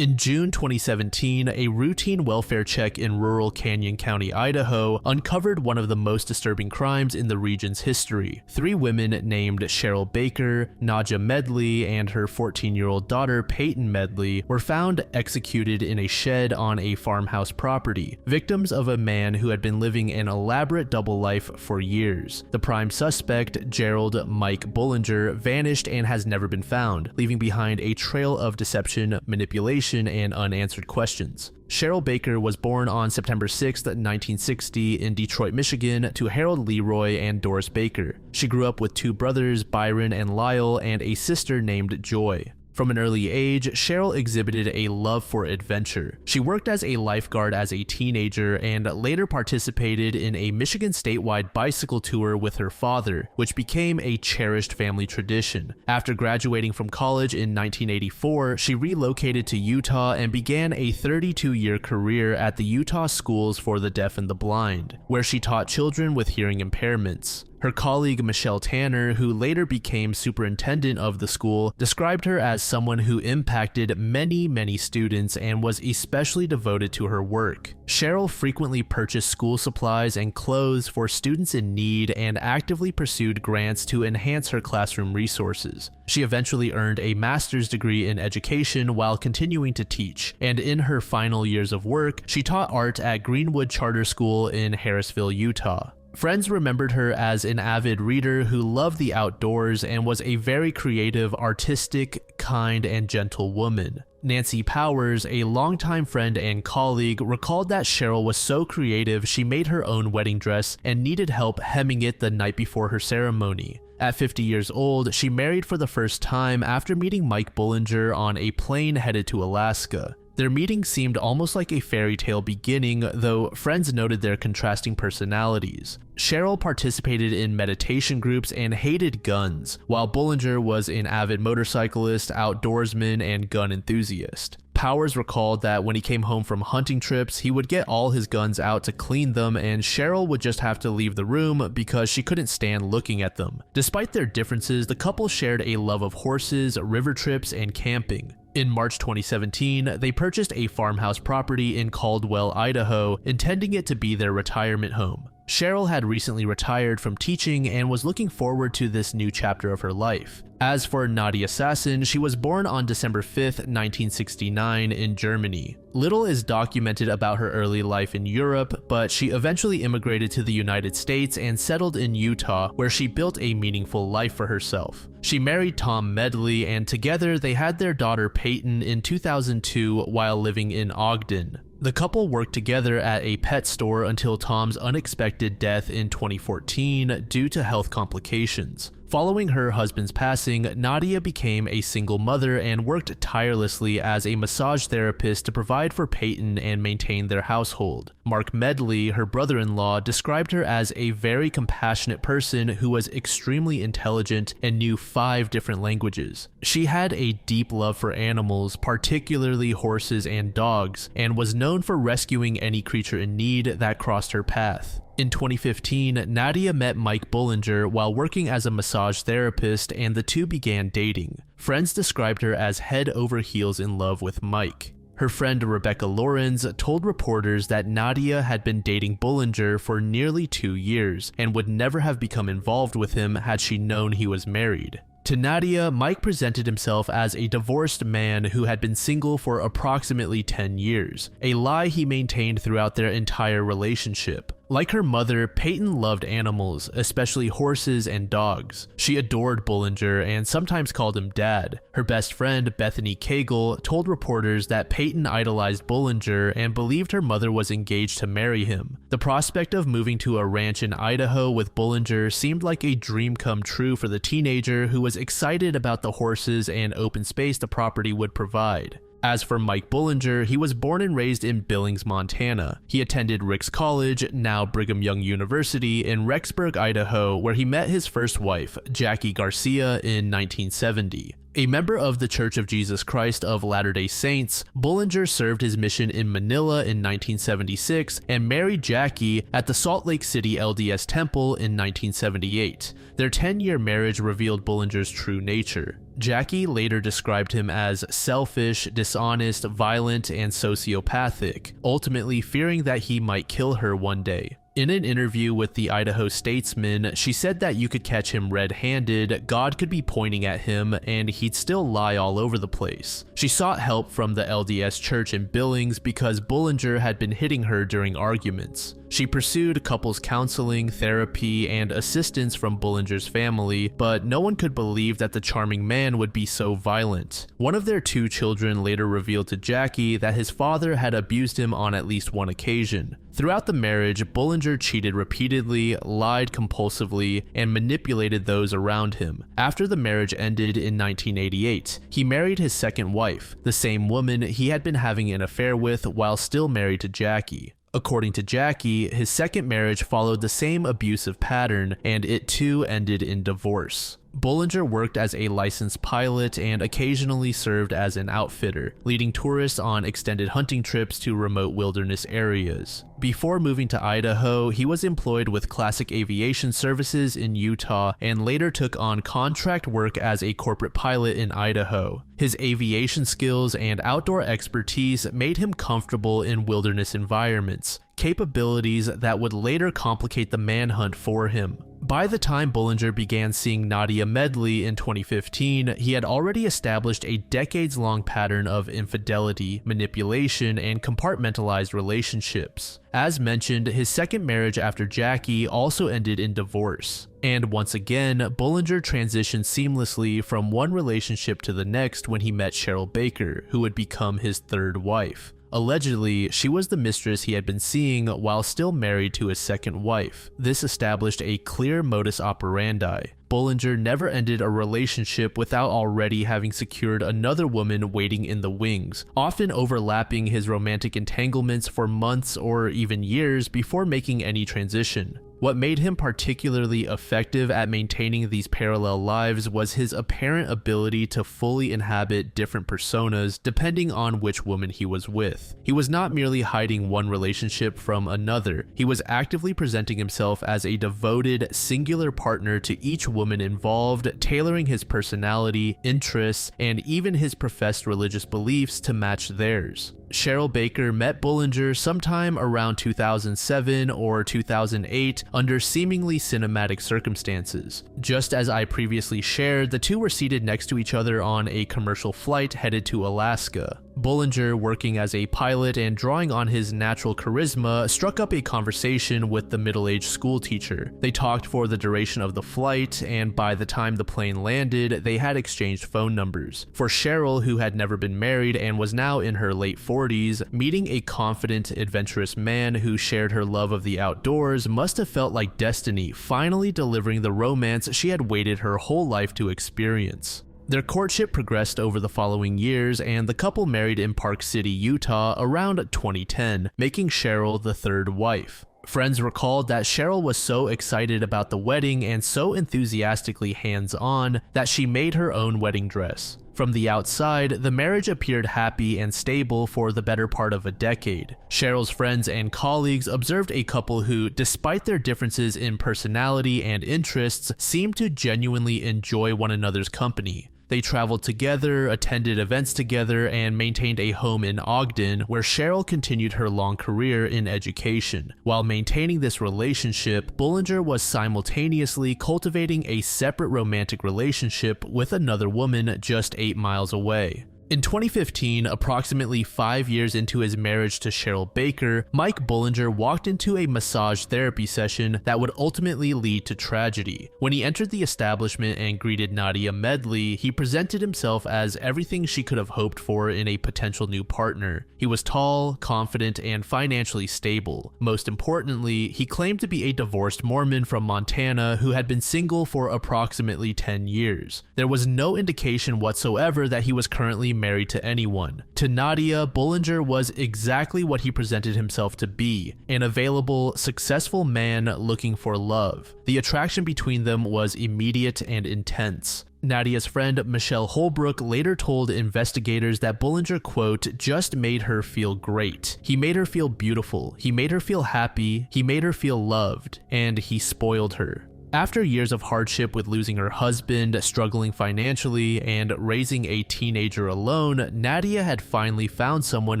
In June 2017, a routine welfare check in rural Canyon County, Idaho, uncovered one of the most disturbing crimes in the region's history. 3 women named Cheryl Baker, Nadia Medley, and her 14-year-old daughter Payton Medley were found executed in a shed on a farmhouse property, victims of a man who had been living an elaborate double life for years. The prime suspect, Gerald Mike Bullinger, vanished and has never been found, leaving behind a trail of deception, manipulation, and unanswered questions. Cheryl Baker was born on September 6, 1960 in Detroit, Michigan to Harold Leroy and Doris Baker. She grew up with 2 brothers, Byron and Lyle, and a sister named Joy. From an early age, Cheryl exhibited a love for adventure. She worked as a lifeguard as a teenager and later participated in a Michigan statewide bicycle tour with her father, which became a cherished family tradition. After graduating from college in 1984, she relocated to Utah and began a 32-year career at the Utah Schools for the Deaf and the Blind, where she taught children with hearing impairments. Her colleague Michelle Tanner, who later became superintendent of the school, described her as someone who impacted many students and was especially devoted to her work. Cheryl frequently purchased school supplies and clothes for students in need and actively pursued grants to enhance her classroom resources. She eventually earned a master's degree in education while continuing to teach, and in her final years of work, she taught art at Greenwood Charter School in Harrisville, Utah. Friends remembered her as an avid reader who loved the outdoors and was a very creative, artistic, kind, and gentle woman. Nancy Powers, a longtime friend and colleague, recalled that Cheryl was so creative she made her own wedding dress and needed help hemming it the night before her ceremony. At 50 years old, she married for the first time after meeting Mike Bullinger on a plane headed to Alaska. Their meeting seemed almost like a fairy tale beginning, though friends noted their contrasting personalities. Cheryl participated in meditation groups and hated guns, while Bullinger was an avid motorcyclist, outdoorsman, and gun enthusiast. Powers recalled that when he came home from hunting trips, he would get all his guns out to clean them, and Cheryl would just have to leave the room because she couldn't stand looking at them. Despite their differences, the couple shared a love of horses, river trips, and camping. In March 2017, they purchased a farmhouse property in Caldwell, Idaho, intending it to be their retirement home. Cheryl had recently retired from teaching and was looking forward to this new chapter of her life. As for Nadia Sasson, she was born on December 5, 1969 in Germany. Little is documented about her early life in Europe, but she eventually immigrated to the United States and settled in Utah, where she built a meaningful life for herself. She married Tom Medley, and together they had their daughter Payton in 2002 while living in Ogden. The couple worked together at a pet store until Tom's unexpected death in 2014 due to health complications. Following her husband's passing, Nadia became a single mother and worked tirelessly as a massage therapist to provide for Payton and maintain their household. Mark Medley, her brother-in-law, described her as a very compassionate person who was extremely intelligent and knew 5 different languages. She had a deep love for animals, particularly horses and dogs, and was known for rescuing any creature in need that crossed her path. In 2015, Nadia met Mike Bullinger while working as a massage therapist, and the two began dating. Friends described her as head over heels in love with Mike. Her friend Rebecca Lorenz told reporters that Nadia had been dating Bullinger for nearly 2 years and would never have become involved with him had she known he was married. To Nadia, Mike presented himself as a divorced man who had been single for approximately 10 years, a lie he maintained throughout their entire relationship. Like her mother, Payton loved animals, especially horses and dogs. She adored Bullinger and sometimes called him Dad. Her best friend, Bethany Cagle, told reporters that Payton idolized Bullinger and believed her mother was engaged to marry him. The prospect of moving to a ranch in Idaho with Bullinger seemed like a dream come true for the teenager who was excited about the horses and open space the property would provide. As for Mike Bullinger, he was born and raised in Billings, Montana. He attended Ricks College, now Brigham Young University, in Rexburg, Idaho, where he met his first wife, Jackie Garcia, in 1970. A member of the Church of Jesus Christ of Latter-day Saints, Bullinger served his mission in Manila in 1976 and married Jackie at the Salt Lake City LDS Temple in 1978. Their 10-year marriage revealed Bullinger's true nature. Jackie later described him as selfish, dishonest, violent, and sociopathic, ultimately fearing that he might kill her one day. In an interview with the Idaho Statesman, she said that you could catch him red-handed, God could be pointing at him, and he'd still lie all over the place. She sought help from the LDS Church in Billings because Bullinger had been hitting her during arguments. She pursued couples counseling, therapy, and assistance from Bullinger's family, but no one could believe that the charming man would be so violent. One of their 2 children later revealed to Jackie that his father had abused him on at least one occasion. Throughout the marriage, Bullinger cheated repeatedly, lied compulsively, and manipulated those around him. After the marriage ended in 1988, he married his second wife, the same woman he had been having an affair with while still married to Jackie. According to Jackie, his second marriage followed the same abusive pattern, and it too ended in divorce. Bullinger worked as a licensed pilot and occasionally served as an outfitter, leading tourists on extended hunting trips to remote wilderness areas. Before moving to Idaho, he was employed with Classic Aviation Services in Utah and later took on contract work as a corporate pilot in Idaho. His aviation skills and outdoor expertise made him comfortable in wilderness environments, capabilities that would later complicate the manhunt for him. By the time Bullinger began seeing Nadia Medley in 2015, he had already established a decades-long pattern of infidelity, manipulation, and compartmentalized relationships. As mentioned, his second marriage after Jackie also ended in divorce. And once again, Bullinger transitioned seamlessly from one relationship to the next when he met Cheryl Baker, who would become his third wife. Allegedly, she was the mistress he had been seeing while still married to his second wife. This established a clear modus operandi. Bullinger never ended a relationship without already having secured another woman waiting in the wings, often overlapping his romantic entanglements for months or even years before making any transition. What made him particularly effective at maintaining these parallel lives was his apparent ability to fully inhabit different personas depending on which woman he was with. He was not merely hiding one relationship from another, he was actively presenting himself as a devoted, singular partner to each woman involved, tailoring his personality, interests, and even his professed religious beliefs to match theirs. Cheryl Baker met Bullinger sometime around 2007 or 2008 under seemingly cinematic circumstances. Just as I previously shared, the two were seated next to each other on a commercial flight headed to Alaska. Bullinger, working as a pilot and drawing on his natural charisma, struck up a conversation with the middle-aged school teacher. They talked for the duration of the flight, and by the time the plane landed, they had exchanged phone numbers. For Cheryl, who had never been married and was now in her late 40s, meeting a confident, adventurous man who shared her love of the outdoors must have felt like destiny, finally delivering the romance she had waited her whole life to experience. Their courtship progressed over the following years, and the couple married in Park City, Utah around 2010, making Cheryl the third wife. Friends recalled that Cheryl was so excited about the wedding and so enthusiastically hands-on that she made her own wedding dress. From the outside, the marriage appeared happy and stable for the better part of a decade. Cheryl's friends and colleagues observed a couple who, despite their differences in personality and interests, seemed to genuinely enjoy one another's company. They traveled together, attended events together, and maintained a home in Ogden, where Cheryl continued her long career in education. While maintaining this relationship, Bullinger was simultaneously cultivating a separate romantic relationship with another woman just 8 miles away. In 2015, approximately 5 years into his marriage to Cheryl Baker, Mike Bullinger walked into a massage therapy session that would ultimately lead to tragedy. When he entered the establishment and greeted Nadia Medley, he presented himself as everything she could have hoped for in a potential new partner. He was tall, confident, and financially stable. Most importantly, he claimed to be a divorced Mormon from Montana who had been single for approximately 10 years. There was no indication whatsoever that he was currently married to anyone. To Nadia, Bullinger was exactly what he presented himself to be, an available, successful man looking for love. The attraction between them was immediate and intense. Nadia's friend Michelle Holbrook later told investigators that Bullinger, quote, just made her feel great. He made her feel beautiful, he made her feel happy, he made her feel loved, and he spoiled her. After years of hardship with losing her husband, struggling financially, and raising a teenager alone, Nadia had finally found someone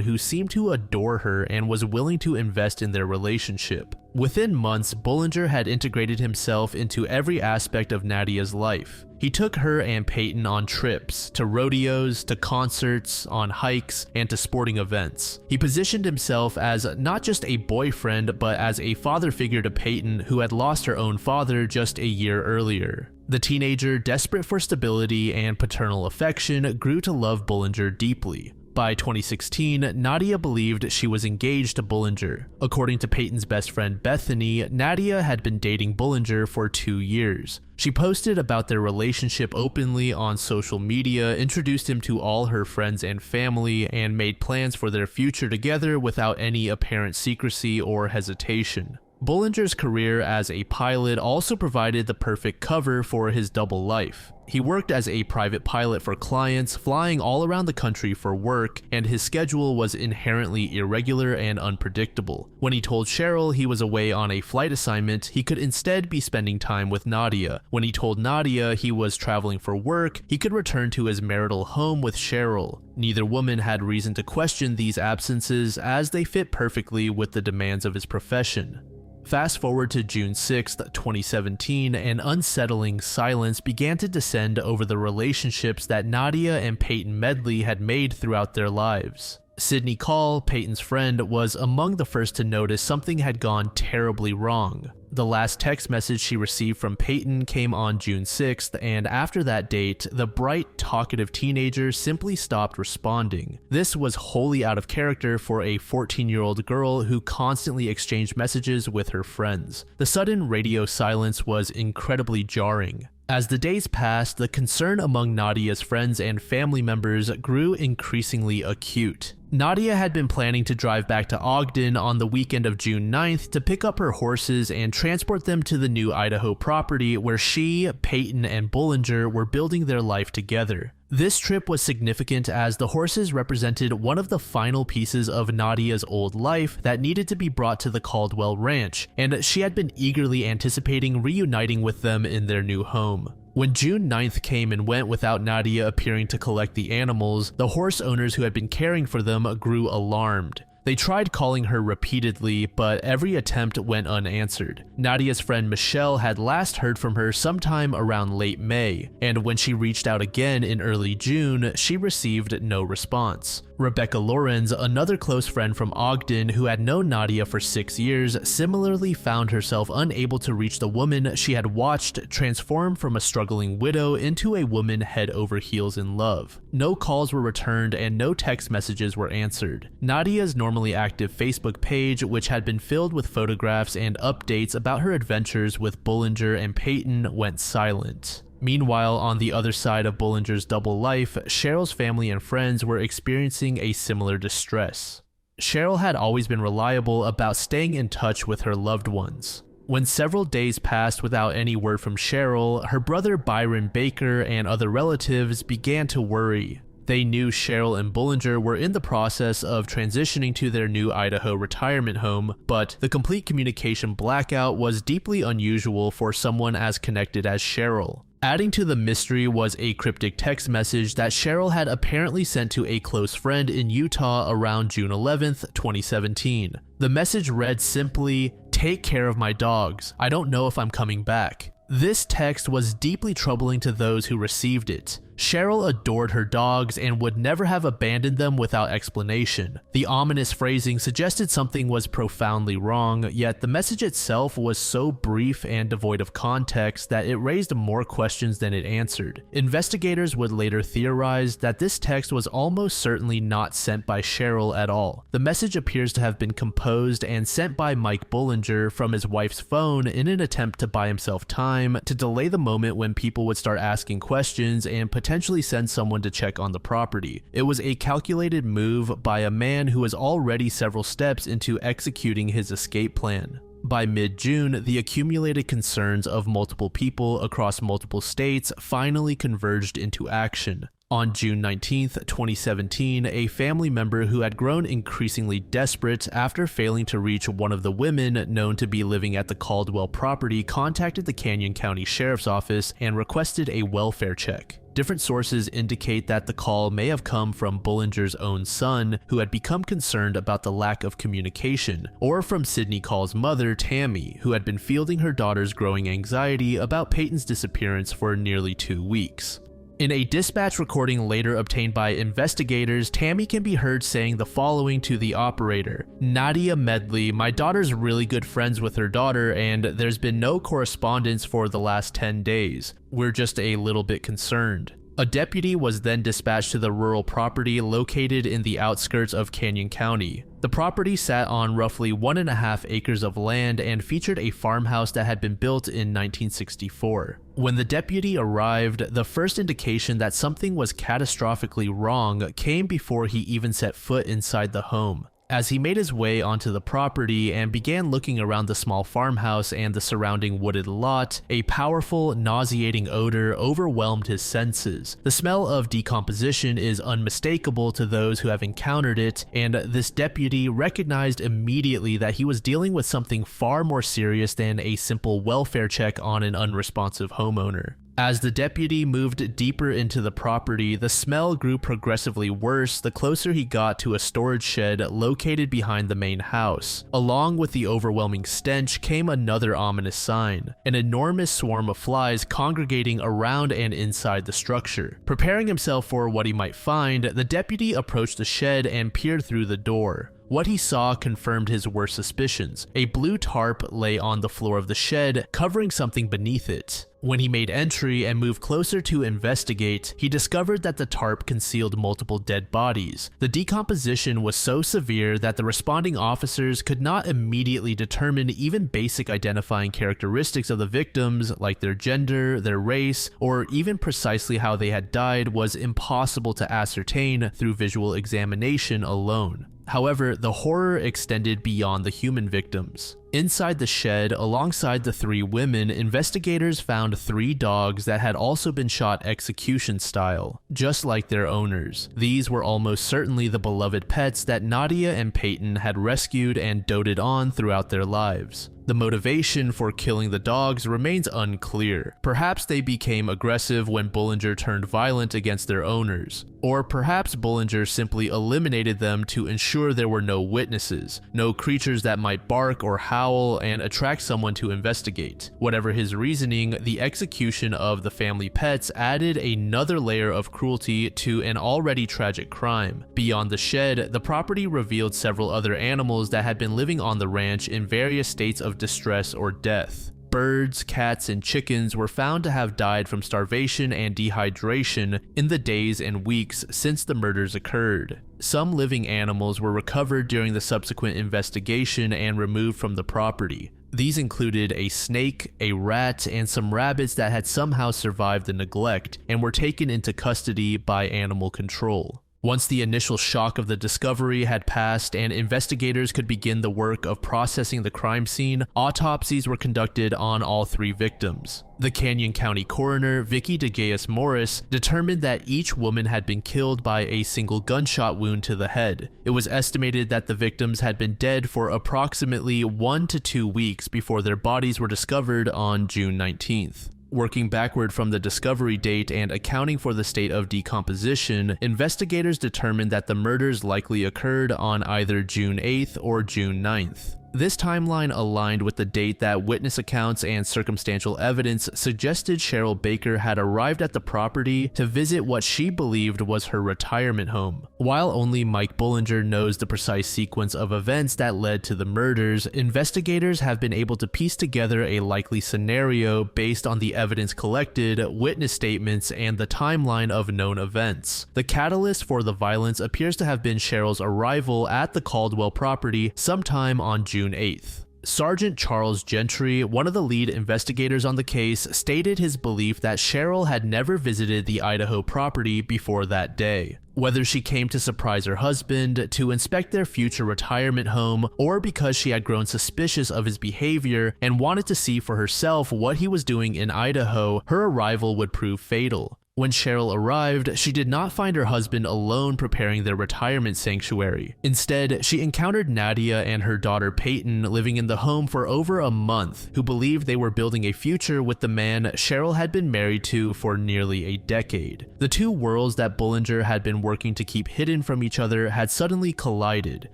who seemed to adore her and was willing to invest in their relationship. Within months, Bullinger had integrated himself into every aspect of Nadia's life. He took her and Payton on trips, to rodeos, to concerts, on hikes, and to sporting events. He positioned himself as not just a boyfriend, but as a father figure to Payton, who had lost her own father just a year earlier. The teenager, desperate for stability and paternal affection, grew to love Bullinger deeply. By 2016, Nadia believed she was engaged to Bullinger. According to Payton's best friend Bethany, Nadia had been dating Bullinger for 2 years. She posted about their relationship openly on social media, introduced him to all her friends and family, and made plans for their future together without any apparent secrecy or hesitation. Bullinger's career as a pilot also provided the perfect cover for his double life. He worked as a private pilot for clients, flying all around the country for work, and his schedule was inherently irregular and unpredictable. When he told Cheryl he was away on a flight assignment, he could instead be spending time with Nadia. When he told Nadia he was traveling for work, he could return to his marital home with Cheryl. Neither woman had reason to question these absences, as they fit perfectly with the demands of his profession. Fast forward to June 6, 2017, an unsettling silence began to descend over the relationships that Nadia and Payton Medley had made throughout their lives. Sydney Call, Payton's friend, was among the first to notice something had gone terribly wrong. The last text message she received from Payton came on June 6th, and after that date, the bright, talkative teenager simply stopped responding. This was wholly out of character for a 14-year-old girl who constantly exchanged messages with her friends. The sudden radio silence was incredibly jarring. As the days passed, the concern among Nadia's friends and family members grew increasingly acute. Nadia had been planning to drive back to Ogden on the weekend of June 9th to pick up her horses and transport them to the new Idaho property where she, Payton, and Bullinger were building their life together. This trip was significant as the horses represented one of the final pieces of Nadia's old life that needed to be brought to the Caldwell ranch, and she had been eagerly anticipating reuniting with them in their new home. When June 9th came and went without Nadia appearing to collect the animals, the horse owners who had been caring for them grew alarmed. They tried calling her repeatedly, but every attempt went unanswered. Nadia's friend Michelle had last heard from her sometime around late May, and when she reached out again in early June, she received no response. Rebecca Lorenz, another close friend from Ogden who had known Nadia for 6 years, similarly found herself unable to reach the woman she had watched transform from a struggling widow into a woman head over heels in love. No calls were returned and no text messages were answered. Nadia's normally active Facebook page, which had been filled with photographs and updates about her adventures with Bullinger and Payton, went silent. Meanwhile, on the other side of Bullinger's double life, Cheryl's family and friends were experiencing a similar distress. Cheryl had always been reliable about staying in touch with her loved ones. When several days passed without any word from Cheryl, her brother Byron Baker and other relatives began to worry. They knew Cheryl and Bullinger were in the process of transitioning to their new Idaho retirement home, but the complete communication blackout was deeply unusual for someone as connected as Cheryl. Adding to the mystery was a cryptic text message that Cheryl had apparently sent to a close friend in Utah around June 11th, 2017. The message read simply, "Take care of my dogs. I don't know if I'm coming back." This text was deeply troubling to those who received it. Cheryl adored her dogs and would never have abandoned them without explanation. The ominous phrasing suggested something was profoundly wrong, yet the message itself was so brief and devoid of context that it raised more questions than it answered. Investigators would later theorize that this text was almost certainly not sent by Cheryl at all. The message appears to have been composed and sent by Mike Bullinger from his wife's phone in an attempt to buy himself time to delay the moment when people would start asking questions and potentially send someone to check on the property. It was a calculated move by a man who was already several steps into executing his escape plan. By mid-June, the accumulated concerns of multiple people across multiple states finally converged into action. On June 19, 2017, a family member who had grown increasingly desperate after failing to reach one of the women known to be living at the Caldwell property contacted the Canyon County Sheriff's Office and requested a welfare check. Different sources indicate that the call may have come from Bullinger's own son, who had become concerned about the lack of communication, or from Sidney Call's mother, Tammy, who had been fielding her daughter's growing anxiety about Payton's disappearance for nearly 2 weeks. In a dispatch recording later obtained by investigators, Tammy can be heard saying the following to the operator: "Nadia Medley, my daughter's really good friends with her daughter, and there's been no correspondence for the last 10 days. We're just a little bit concerned." A deputy was then dispatched to the rural property located in the outskirts of Canyon County. The property sat on roughly 1.5 acres of land and featured a farmhouse that had been built in 1964. When the deputy arrived, the first indication that something was catastrophically wrong came before he even set foot inside the home. As he made his way onto the property and began looking around the small farmhouse and the surrounding wooded lot, a powerful, nauseating odor overwhelmed his senses. The smell of decomposition is unmistakable to those who have encountered it, and this deputy recognized immediately that he was dealing with something far more serious than a simple welfare check on an unresponsive homeowner. As the deputy moved deeper into the property, the smell grew progressively worse the closer he got to a storage shed located behind the main house. Along with the overwhelming stench came another ominous sign: an enormous swarm of flies congregating around and inside the structure. Preparing himself for what he might find, the deputy approached the shed and peered through the door. What he saw confirmed his worst suspicions. A blue tarp lay on the floor of the shed, covering something beneath it. When he made entry and moved closer to investigate, he discovered that the tarp concealed multiple dead bodies. The decomposition was so severe that the responding officers could not immediately determine even basic identifying characteristics of the victims, like their gender, their race, or even precisely how they had died was impossible to ascertain through visual examination alone. However, the horror extended beyond the human victims. Inside the shed, alongside the 3 women, investigators found 3 dogs that had also been shot execution style, just like their owners. These were almost certainly the beloved pets that Nadia and Payton had rescued and doted on throughout their lives. The motivation for killing the dogs remains unclear. Perhaps they became aggressive when Bullinger turned violent against their owners. Or perhaps Bullinger simply eliminated them to ensure there were no witnesses, no creatures that might bark or howl and attract someone to investigate. Whatever his reasoning, the execution of the family pets added another layer of cruelty to an already tragic crime. Beyond the shed, the property revealed several other animals that had been living on the ranch in various states of distress or death. Birds, cats, and chickens were found to have died from starvation and dehydration in the days and weeks since the murders occurred. Some living animals were recovered during the subsequent investigation and removed from the property. These included a snake, a rat, and some rabbits that had somehow survived the neglect and were taken into custody by animal control. Once the initial shock of the discovery had passed and investigators could begin the work of processing the crime scene, autopsies were conducted on all 3 victims. The Canyon County coroner, Vicky DeGaius Morris, determined that each woman had been killed by a single gunshot wound to the head. It was estimated that the victims had been dead for approximately 1 to 2 weeks before their bodies were discovered on June 19th. Working backward from the discovery date and accounting for the state of decomposition, investigators determined that the murders likely occurred on either June 8th or June 9th. This timeline aligned with the date that witness accounts and circumstantial evidence suggested Cheryl Baker had arrived at the property to visit what she believed was her retirement home. While only Mike Bullinger knows the precise sequence of events that led to the murders, investigators have been able to piece together a likely scenario based on the evidence collected, witness statements, and the timeline of known events. The catalyst for the violence appears to have been Cheryl's arrival at the Caldwell property sometime on June 8th. Sergeant Charles Gentry, one of the lead investigators on the case, stated his belief that Cheryl had never visited the Idaho property before that day. Whether she came to surprise her husband, to inspect their future retirement home, or because she had grown suspicious of his behavior and wanted to see for herself what he was doing in Idaho, her arrival would prove fatal. When Cheryl arrived, she did not find her husband alone preparing their retirement sanctuary. Instead, she encountered Nadia and her daughter Payton living in the home for over a month, who believed they were building a future with the man Cheryl had been married to for nearly a decade. The two worlds that Bullinger had been working to keep hidden from each other had suddenly collided.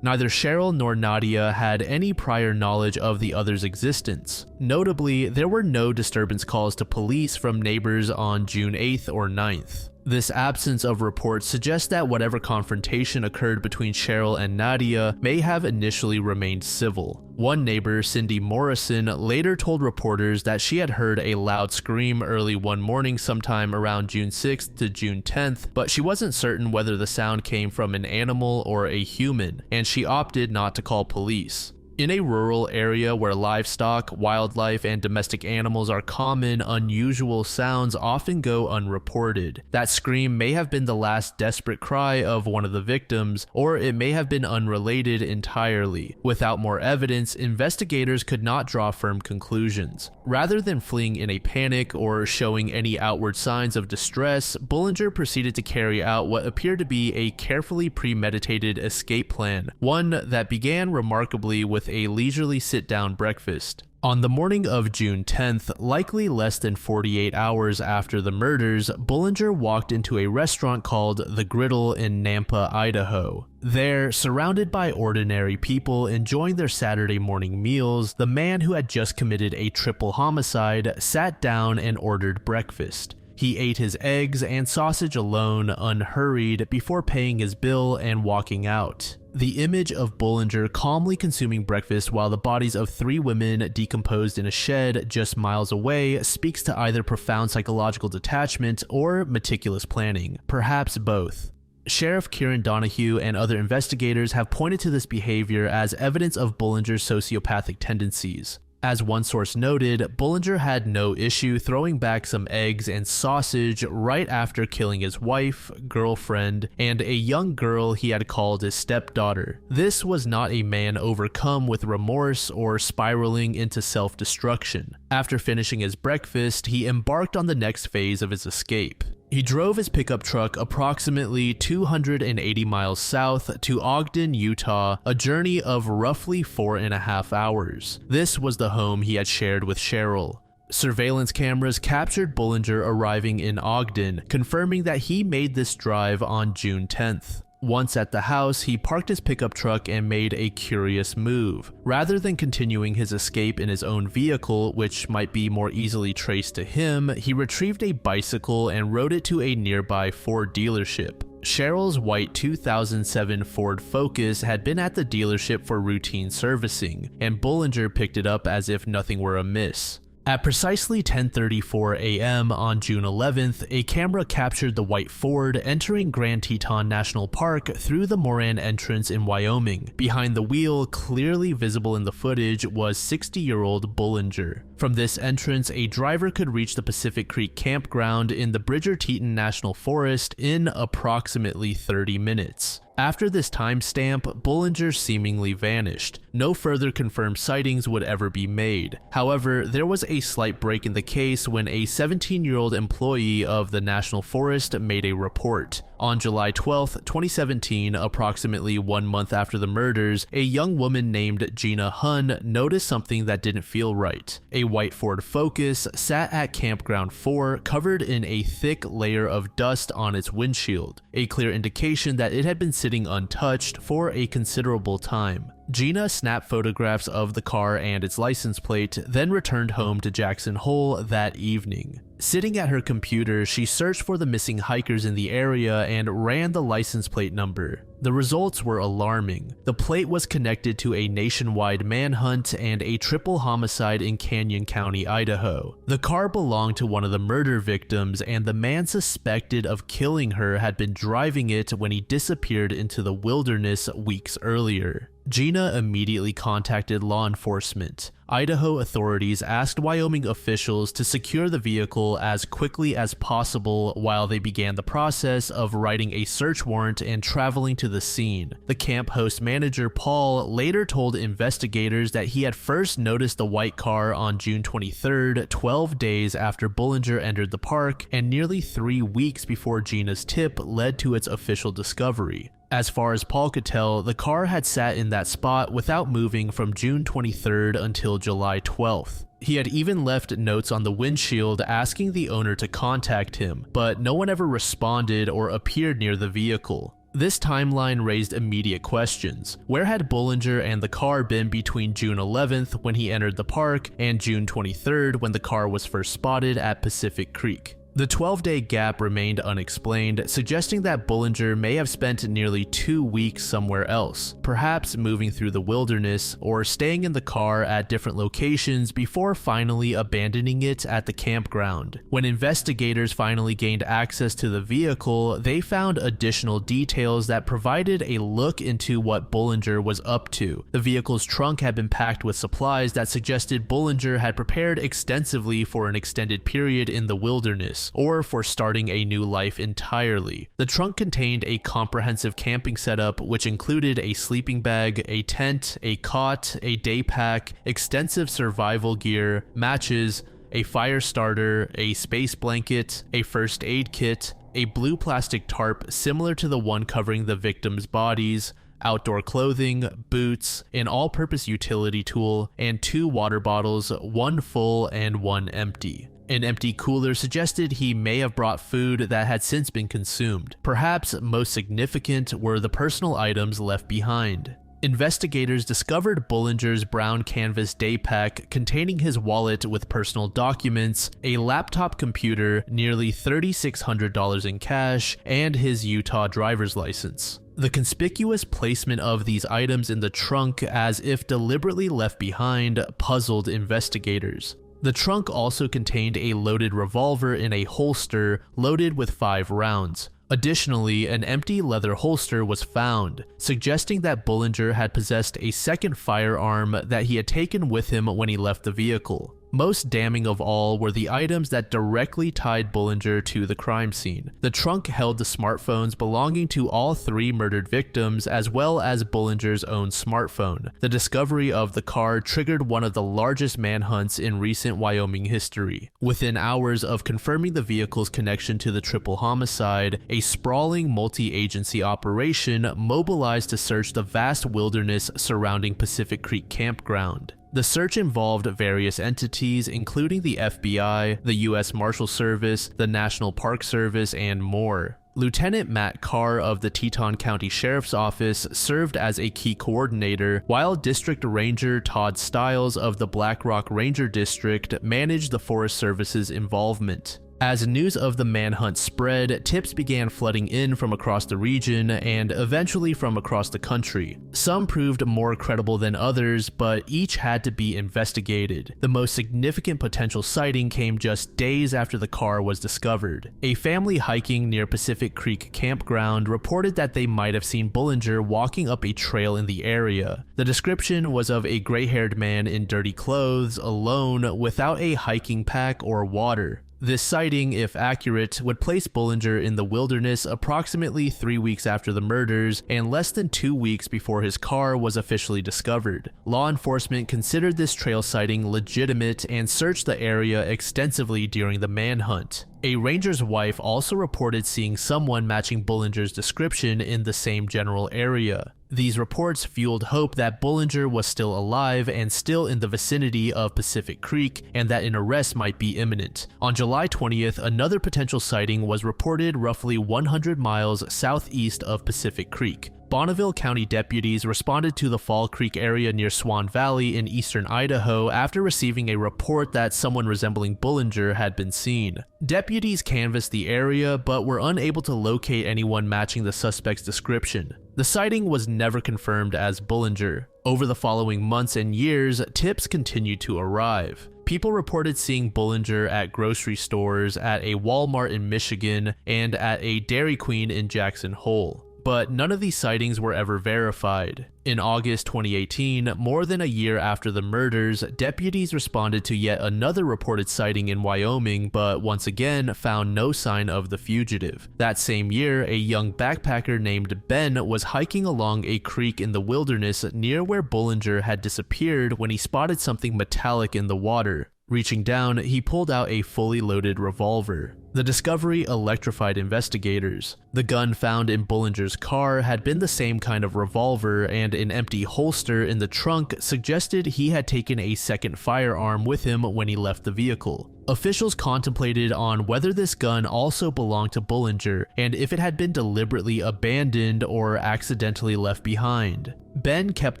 Neither Cheryl nor Nadia had any prior knowledge of the other's existence. Notably, there were no disturbance calls to police from neighbors on June 8th or 9th. This absence of reports suggests that whatever confrontation occurred between Cheryl and Nadia may have initially remained civil. One neighbor, Cindy Morrison, later told reporters that she had heard a loud scream early one morning sometime around June 6th to June 10th, but she wasn't certain whether the sound came from an animal or a human, and she opted not to call police. In a rural area where livestock, wildlife, and domestic animals are common, unusual sounds often go unreported. That scream may have been the last desperate cry of one of the victims, or it may have been unrelated entirely. Without more evidence, investigators could not draw firm conclusions. Rather than fleeing in a panic or showing any outward signs of distress, Bullinger proceeded to carry out what appeared to be a carefully premeditated escape plan, one that began remarkably with a leisurely sit-down breakfast. On the morning of June 10th, likely less than 48 hours after the murders, Bullinger walked into a restaurant called The Griddle in Nampa, Idaho. There, surrounded by ordinary people enjoying their Saturday morning meals, the man who had just committed a triple homicide sat down and ordered breakfast. He ate his eggs and sausage alone, unhurried, before paying his bill and walking out. The image of Bullinger calmly consuming breakfast while the bodies of three women decomposed in a shed just miles away speaks to either profound psychological detachment or meticulous planning, perhaps both. Sheriff Kieran Donahue and other investigators have pointed to this behavior as evidence of Bullinger's sociopathic tendencies. As one source noted, Bullinger had no issue throwing back some eggs and sausage right after killing his wife, girlfriend, and a young girl he had called his stepdaughter. This was not a man overcome with remorse or spiraling into self-destruction. After finishing his breakfast, he embarked on the next phase of his escape. He drove his pickup truck approximately 280 miles south to Ogden, Utah, a journey of roughly 4.5 hours. This was the home he had shared with Cheryl. Surveillance cameras captured Bullinger arriving in Ogden, confirming that he made this drive on June 10th. Once at the house, he parked his pickup truck and made a curious move. Rather than continuing his escape in his own vehicle, which might be more easily traced to him, he retrieved a bicycle and rode it to a nearby Ford dealership. Cheryl's white 2007 Ford Focus had been at the dealership for routine servicing, and Bullinger picked it up as if nothing were amiss. At precisely 10:34 a.m. on June 11th, a camera captured the white Ford entering Grand Teton National Park through the Moran entrance in Wyoming. Behind the wheel, clearly visible in the footage, was 60-year-old Bullinger. From this entrance, a driver could reach the Pacific Creek campground in the Bridger-Teton National Forest in approximately 30 minutes. After this timestamp, Bullinger seemingly vanished. No further confirmed sightings would ever be made. However, there was a slight break in the case when a 17-year-old employee of the National Forest made a report. On July 12, 2017, approximately 1 month after the murders, a young woman named Gina Hunn noticed something that didn't feel right. A white Ford Focus sat at Campground 4 covered in a thick layer of dust on its windshield, a clear indication that it had been sitting untouched for a considerable time. Gina snapped photographs of the car and its license plate, then returned home to Jackson Hole that evening. Sitting at her computer, she searched for the missing hikers in the area and ran the license plate number. The results were alarming. The plate was connected to a nationwide manhunt and a triple homicide in Canyon County, Idaho. The car belonged to one of the murder victims, and the man suspected of killing her had been driving it when he disappeared into the wilderness weeks earlier. Gina immediately contacted law enforcement. Idaho authorities asked Wyoming officials to secure the vehicle as quickly as possible while they began the process of writing a search warrant and traveling to the scene. The camp host manager Paul later told investigators that he had first noticed the white car on June 23rd, 12 days after Bullinger entered the park and nearly 3 weeks before Gina's tip led to its official discovery. As far as Paul could tell, the car had sat in that spot without moving from June 23rd until July 12th. He had even left notes on the windshield asking the owner to contact him, but no one ever responded or appeared near the vehicle. This timeline raised immediate questions. Where had Bullinger and the car been between June 11th when he entered the park and June 23rd when the car was first spotted at Pacific Creek? The 12-day gap remained unexplained, suggesting that Bullinger may have spent nearly 2 weeks somewhere else, perhaps moving through the wilderness or staying in the car at different locations before finally abandoning it at the campground. When investigators finally gained access to the vehicle, they found additional details that provided a look into what Bullinger was up to. The vehicle's trunk had been packed with supplies that suggested Bullinger had prepared extensively for an extended period in the wilderness, or for starting a new life entirely. The trunk contained a comprehensive camping setup which included a sleeping bag, a tent, a cot, a day pack, extensive survival gear, matches, a fire starter, a space blanket, a first aid kit, a blue plastic tarp similar to the one covering the victims' bodies, outdoor clothing, boots, an all-purpose utility tool, and 2 water bottles, one full and one empty. An empty cooler suggested he may have brought food that had since been consumed. Perhaps most significant were the personal items left behind. Investigators discovered Bullinger's brown canvas day pack containing his wallet with personal documents, a laptop computer, nearly $3,600 in cash, and his Utah driver's license. The conspicuous placement of these items in the trunk, as if deliberately left behind, puzzled investigators. The trunk also contained a loaded revolver in a holster loaded with 5 rounds. Additionally, an empty leather holster was found, suggesting that Bullinger had possessed a second firearm that he had taken with him when he left the vehicle. Most damning of all were the items that directly tied Bullinger to the crime scene. The trunk held the smartphones belonging to all 3 murdered victims, as well as Bullinger's own smartphone. The discovery of the car triggered one of the largest manhunts in recent Wyoming history. Within hours of confirming the vehicle's connection to the triple homicide, a sprawling multi-agency operation mobilized to search the vast wilderness surrounding Pacific Creek Campground. The search involved various entities, including the FBI, the U.S. Marshal Service, the National Park Service, and more. Lieutenant Matt Carr of the Teton County Sheriff's Office served as a key coordinator, while District Ranger Todd Stiles of the Black Rock Ranger District managed the Forest Service's involvement. As news of the manhunt spread, tips began flooding in from across the region and eventually from across the country. Some proved more credible than others, but each had to be investigated. The most significant potential sighting came just days after the car was discovered. A family hiking near Pacific Creek Campground reported that they might have seen Bullinger walking up a trail in the area. The description was of a gray-haired man in dirty clothes, alone, without a hiking pack or water. This sighting, if accurate, would place Bullinger in the wilderness approximately 3 weeks after the murders and less than 2 weeks before his car was officially discovered. Law enforcement considered this trail sighting legitimate and searched the area extensively during the manhunt. A ranger's wife also reported seeing someone matching Bullinger's description in the same general area. These reports fueled hope that Bullinger was still alive and still in the vicinity of Pacific Creek, and that an arrest might be imminent. On July 20th, another potential sighting was reported roughly 100 miles southeast of Pacific Creek. Bonneville County deputies responded to the Fall Creek area near Swan Valley in eastern Idaho after receiving a report that someone resembling Bullinger had been seen. Deputies canvassed the area but were unable to locate anyone matching the suspect's description. The sighting was never confirmed as Bullinger. Over the following months and years, tips continued to arrive. People reported seeing Bullinger at grocery stores, at a Walmart in Michigan, and at a Dairy Queen in Jackson Hole. but none of these sightings were ever verified. In August 2018, more than a year after the murders, deputies responded to yet another reported sighting in Wyoming, but once again found no sign of the fugitive. That same year, a young backpacker named Ben was hiking along a creek in the wilderness near where Bullinger had disappeared when he spotted something metallic in the water. Reaching down, he pulled out a fully loaded revolver. The discovery electrified investigators. The gun found in Bullinger's car had been the same kind of revolver, and an empty holster in the trunk suggested he had taken a second firearm with him when he left the vehicle. Officials contemplated on whether this gun also belonged to Bullinger and if it had been deliberately abandoned or accidentally left behind. Ben kept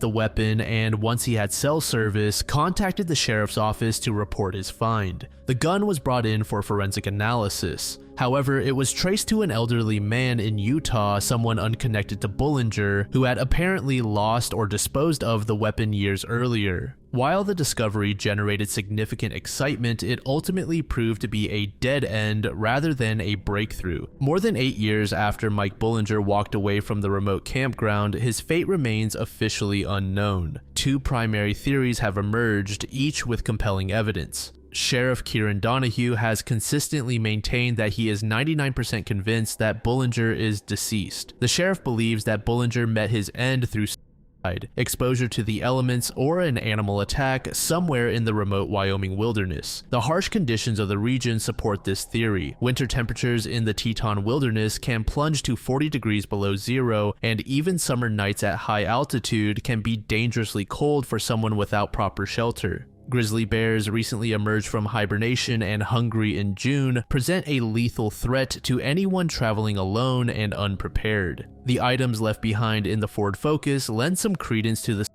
the weapon and once he had cell service, contacted the sheriff's office to report his find. The gun was brought in for forensic analysis. However, it was traced to an elderly man in Utah, someone unconnected to Bullinger, who had apparently lost or disposed of the weapon years earlier. While the discovery generated significant excitement, it ultimately proved to be a dead end rather than a breakthrough. More than 8 years after Mike Bullinger walked away from the remote campground, his fate remains officially unknown. Two primary theories have emerged, each with compelling evidence. Sheriff Kieran Donahue has consistently maintained that he is 99% convinced that Bullinger is deceased. The sheriff believes that Bullinger met his end through exposure to the elements, or an animal attack somewhere in the remote Wyoming wilderness. The harsh conditions of the region support this theory. Winter temperatures in the Teton wilderness can plunge to 40 degrees below zero, and even summer nights at high altitude can be dangerously cold for someone without proper shelter. Grizzly bears, recently emerged from hibernation and hungry in June, present a lethal threat to anyone traveling alone and unprepared. The items left behind in the Ford Focus lend some credence to the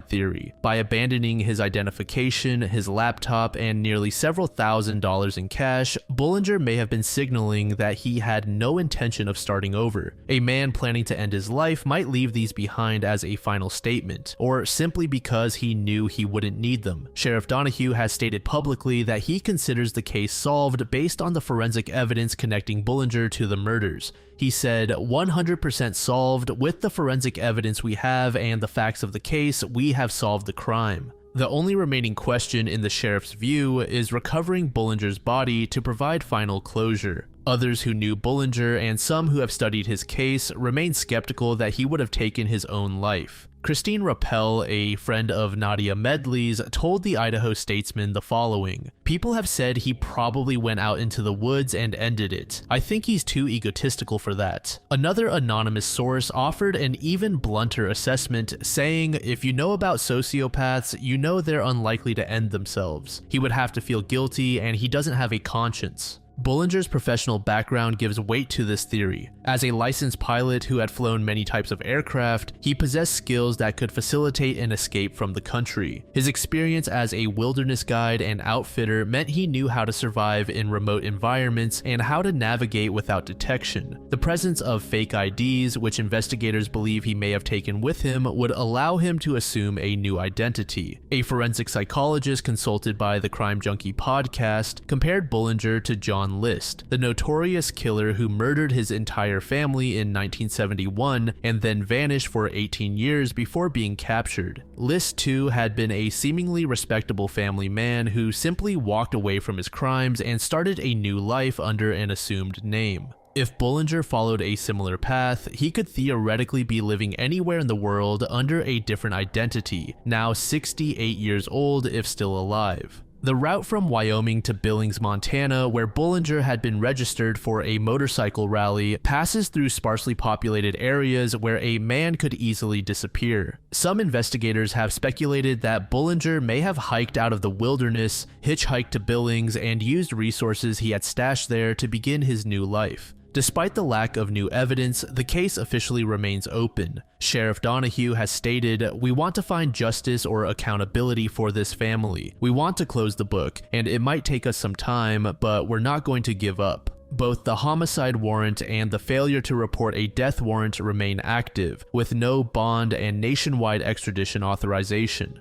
theory. By abandoning his identification, his laptop, and nearly several $1,000s in cash, Bullinger may have been signaling that he had no intention of starting over. A man planning to end his life might leave these behind as a final statement, or simply because he knew he wouldn't need them. Sheriff Donahue has stated publicly that he considers the case solved based on the forensic evidence connecting Bullinger to the murders. He said, 100% solved. With the forensic evidence we have and the facts of the case, we have solved the crime. The only remaining question in the sheriff's view is recovering Bullinger's body to provide final closure. Others who knew Bullinger and some who have studied his case remain skeptical that he would have taken his own life. Christine Rappel, a friend of Nadia Medley's, told the Idaho Statesman the following: "People have said he probably went out into the woods and ended it. I think he's too egotistical for that." Another anonymous source offered an even blunter assessment, saying, "If you know about sociopaths, you know they're unlikely to end themselves. He would have to feel guilty and he doesn't have a conscience." Bullinger's professional background gives weight to this theory. As a licensed pilot who had flown many types of aircraft, he possessed skills that could facilitate an escape from the country. His experience as a wilderness guide and outfitter meant he knew how to survive in remote environments and how to navigate without detection. The presence of fake IDs, which investigators believe he may have taken with him, would allow him to assume a new identity. A forensic psychologist consulted by the Crime Junkie podcast compared Bullinger to John List, the notorious killer who murdered his entire family in 1971 and then vanished for 18 years before being captured. List, too, had been a seemingly respectable family man who simply walked away from his crimes and started a new life under an assumed name. If Bullinger followed a similar path, he could theoretically be living anywhere in the world under a different identity, now 68 years old if still alive. The route from Wyoming to Billings, Montana, where Bullinger had been registered for a motorcycle rally, passes through sparsely populated areas where a man could easily disappear. Some investigators have speculated that Bullinger may have hiked out of the wilderness, hitchhiked to Billings, and used resources he had stashed there to begin his new life. Despite the lack of new evidence, the case officially remains open. Sheriff Donahue has stated, "We want to find justice or accountability for this family. We want to close the book, and it might take us some time, but we're not going to give up." Both the homicide warrant and the failure to report a death warrant remain active, with no bond and nationwide extradition authorization.